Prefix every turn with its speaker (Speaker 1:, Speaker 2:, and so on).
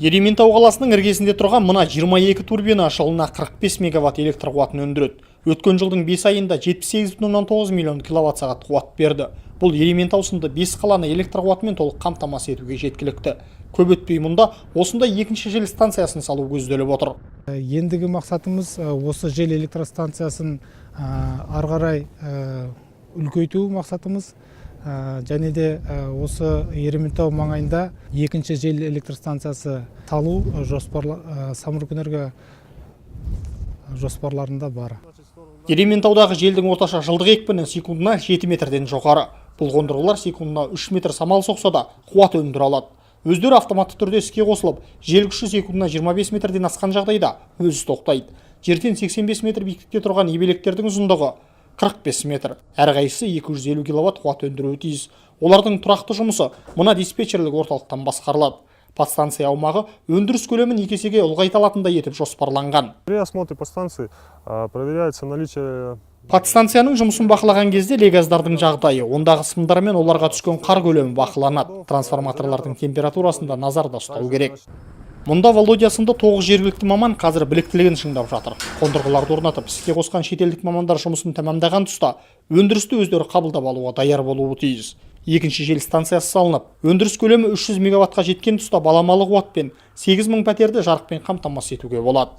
Speaker 1: Ерейментау қаласының іргесінде тұрған мына 22 турбина жылына 45 мегаватт электр қуатын өндіреді. Өткен жылдың 5 айында 78,9 миллион киловатт сағат қуат берді. Бұл Ерейментау сынды 5 қаланы электр қуатымен толық қамтамасыз етуге жеткілікті. Көп өтпей мұнда осындай екінші жел станциясын салу көзделіп отыр.
Speaker 2: Ендігі мақсатымыз осы жел электростанциясын ары қарай үлкейту мақсатымыз. Және де осы Ерейментау маңайында екінші жел электростанциясы салу Самұрық-Энерго жоспарларында бар.
Speaker 1: Ерейментаудағы желдің орташа жылдық екпіні секундына 7 метрден жоғары. Бұл қондырғылар секундына 3 метр самал соқса да қуат өндіре алады. Өздері автоматты түрде іске қосылып, жел күші секундына 25 метрден асқан жағдайда өзі тоқтайды. Жерден 85 метр биіктікте тұрған ебелектердің ұзындығы 45 метр. Әрқайсысы 250 киловатт қуат өндіруі тиіс. Олардың тұрақты жұмысы мына диспетчерлік орталықтан басқарылады. Подстанция аумағы өндіріс көлемін 2 есеге ұлғайта алатындай етіп жоспарланған.
Speaker 3: При осмотре подстанции проверяется наличие.
Speaker 1: Подстанцияның жұмысын бақылаған кезде легаздардың жағдайы, ондағы сымдар мен оларға түскен қар көлемі бақыланады. Трансформаторлардың температурасында назарда ұстау керек. Мұнда Володя сынды 9 жергілікті маман қазір біліктілігін шыңдап жатыр. Қондырғыларды орнатып, іске қосқан шетелдік мамандар жұмысын тәмамдаған тұста өндірісті өздері қабылдап алуға даяр болуы тиіс. Екінші жел станциясы салынып, өндіріс көлемі 300 мегаваттқа жеткен тұста баламалы қуатпен 8000 пәтерді жарықпен қамтамасыз етуге болады.